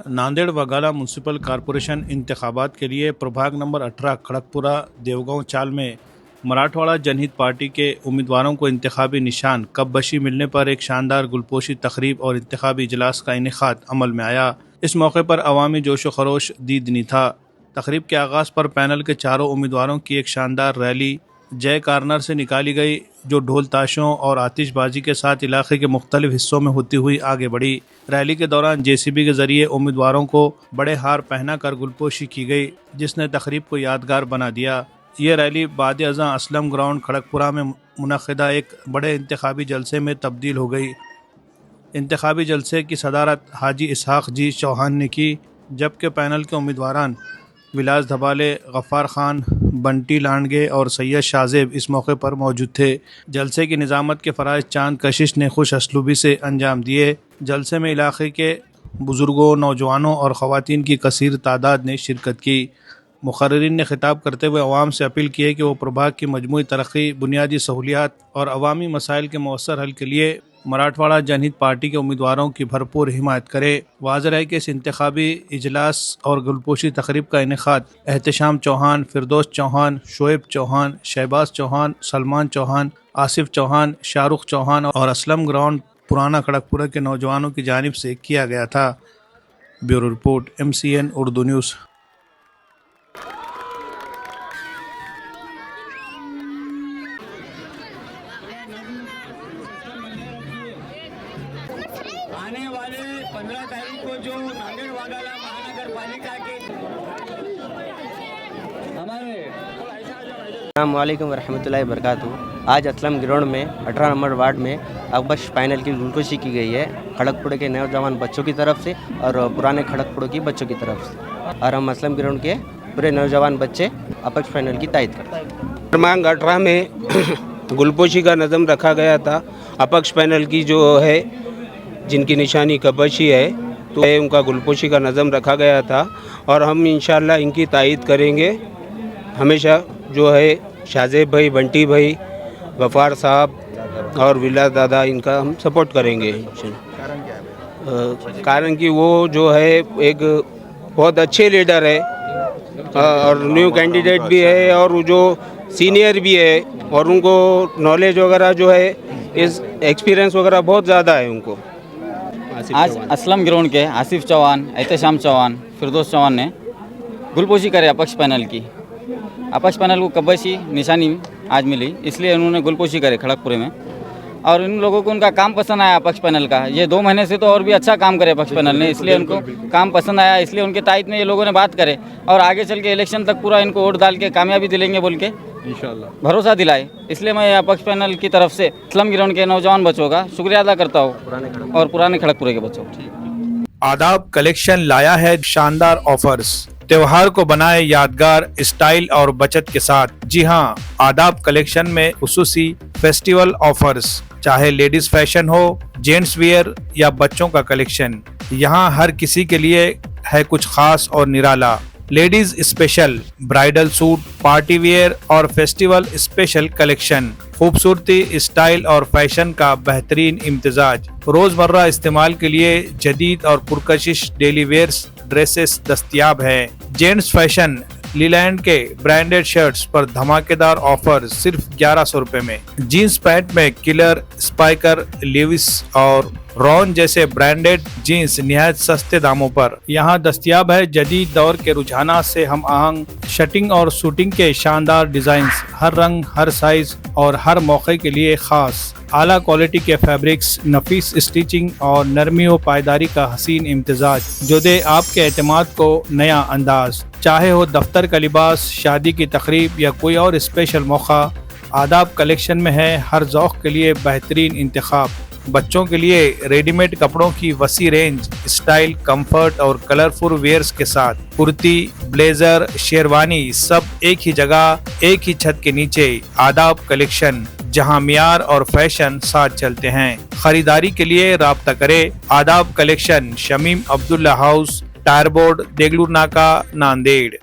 Nanded वगाला municipal corporation इंतखाबात के लिए प्रभाग नंबर 18 खड़गपुरा देवगांव चाल में मराठवाड़ा जनहित पार्टी के उम्मीदवारों को इंतखाबी निशान कपबशी मिलने पर एक शानदार गुलपोशी तकरीब और इंतखाबी इजलास का इनेकाद अमल में आया। इस मौके पर अवामी जोश व खरोश दीदनी था। तकरीब के आगाज़ पर पैनल के चारों उम्मीदवारों की एक शानदार रैली जय कार्नर से निकाली गई, जो ढोल ताशों और आतिशबाजी के साथ इलाके के मुख्तलिफ हिस्सों में होती हुई आगे बढ़ी। रैली के दौरान जेसीबी के जरिए उम्मीदवारों को बड़े हार पहना कर गुलपोशी की गई, जिसने तकरीब को यादगार बना दिया। ये रैली बाद अज़ां असलम ग्राउंड खड़गपुरा में मुनक़िदा एक बड़े इंतखाबी जलसे में तब्दील हो गई। इंतखाबी जलसे की सदारत हाजी इसहाक जी चौहान ने की, जबकि पैनल के उम्मीदवारान विलास धबाले, गफ़ार ख़ान, बंटी लांडगे और सैयद शाहजेब इस मौके पर मौजूद थे। जलसे की निज़ामत के फ़राइज़ चांद कशिश ने खुश असलूबी से अंजाम दिए। जलसे में इलाके के बुज़ुर्गों, नौजवानों और ख़वातीन की कसीर तादाद ने शिरकत की। मुक़र्रिरीन ने खिताब करते हुए अवाम से अपील की है कि वो प्रभाग की मजमूई तरक्की, बुनियादी सहूलियात और अवामी मसाइल के मौसर हल के लिए मराठवाड़ा जनहित पार्टी के उम्मीदवारों की भरपूर हिमायत करे। वाज़ेह है कि इस इंतखाबी इजलास और गुलपोशी तकरीब का इनेकाद एहतशाम चौहान, फिरदौस चौहान, शोएब चौहान, शहबाज चौहान, सलमान चौहान, आसिफ चौहान, शाहरुख चौहान और असलम ग्राउंड पुराना खड़गपुरा के नौजवानों की जानिब से किया गया था। Bureau report, MCN Urdu news. आने वाले 15 तारीख को जो नांदेड़ वगाला महानगर पालिका के हमारे अस्सलामुअलैकुम वरहमतुल्लाहि वबरकातुहू। आज असलम ग्राउंड में 18 नंबर वार्ड में अकबश पैनल की गुलकोशी की गई है, खड़गपुर के नौजवान बच्चों की तरफ से और पुराने खड़गपुर की बच्चों की तरफ से, और हम असलम ग्राउंड के पूरे नौजवान बच्चे अपक्ष पैनल की तायद करते हैं। क्रमांक 18 में गुलपोशी का नज़म रखा गया था। अपक्ष पैनल की जो है, जिनकी निशानी कपबशी है, तो उनका गुलपोशी का नज़म रखा गया था और हम इंशाल्लाह इनकी तायद करेंगे। हमेशा जो है शाहजेब भाई, बंटी भाई, गफ़ार साहब और विलास दादा, इनका हम सपोर्ट करेंगे। कारण कि वो जो है एक बहुत अच्छे लीडर है और न्यू कैंडिडेट भी है और वो जो सीनियर भी है और उनको नॉलेज वगैरह जो है, इस एक्सपीरियंस वगैरह बहुत ज़्यादा है उनको। आज असलम ग्राउंड के आसिफ चौहान, एहतशाम चौहान, फिरदौस चौहान ने गुलपोशी करे अपक्ष पैनल की। अपक्ष पैनल को कपबशी निशानी आज मिली, इसलिए उन्होंने गुलपोशी करे खड़गपुर में, और इन लोगों को उनका काम पसंद आया अपक्ष पैनल का। ये 2 महीने से तो और भी अच्छा काम करे अपक्ष पैनल ने, इसलिए उनको काम पसंद आया, इसलिए उनके तायद में ये लोगों ने बात करे और आगे चल के इलेक्शन तक पूरा इनको वोट डाल के कामयाबी दिलाएंगे बोल के इंशाल्लाह भरोसा दिलाए। इसलिए मैं अपक्ष पैनल की तरफ से असलम ग्राउंड के नौजवान बच्चों का शुक्रिया अदा करता हूँ और पुराने खड़गपुर के बच्चों को। आदाब कलेक्शन लाया है शानदार ऑफर्स। त्योहार को बनाए यादगार स्टाइल और बचत के साथ। जी हाँ, आदाब कलेक्शन में खुसूसी फेस्टिवल ऑफर्स, चाहे लेडीज फैशन हो, जेंट्स वियर या बच्चों का कलेक्शन, यहाँ हर किसी के लिए है कुछ खास और निराला। Ladies special bridal suit, party wear और फेस्टिवल स्पेशल कलेक्शन, खूबसूरती, स्टाइल और फैशन का बेहतरीन इम्तिजाज। रोजमर्रा इस्तेमाल के लिए जदीद और पुरकशिश डेली वेयर्स ड्रेसेस दस्तयाब है। जेंट्स फैशन लीलैंड के ब्रांडेड शर्ट्स पर धमाकेदार ऑफर सिर्फ 1100 रुपए में। जीन्स पैंट में किलर, स्पाइकर, लेविस और रॉन जैसे ब्रांडेड जीन्स निहायत सस्ते दामों पर यहाँ दस्तयाब है। जदीद दौर के रुझानात से हम आहंग शटिंग और शूटिंग के शानदार डिजाइन्स, हर रंग, हर साइज और हर मौके के लिए खास। आला क्वालिटी के फैब्रिक्स, नफीस स्टिचिंग और नरमी व पायदारी का हसीन इम्तिजाज, जो दे आपके एतमाद को नया अंदाज। चाहे हो दफ्तर का लिबास, शादी की तकरीब या कोई और स्पेशल मौका, आदाब कलेक्शन में है हर ज़ौक़ के लिए बेहतरीन इंतखाब। बच्चों के लिए रेडीमेड कपड़ों की वसी रेंज, स्टाइल, कंफर्ट और कलरफुल वेयर्स के साथ कुर्ती, ब्लेजर, शेरवानी, सब एक ही जगह, एक ही छत के नीचे। आदाब कलेक्शन, जहां मियार और फैशन साथ चलते हैं। खरीदारी के लिए राब्ता करें। Adaab collection, Shamim Abdullah house, tyre board, Deglur नाका, नांदेड़।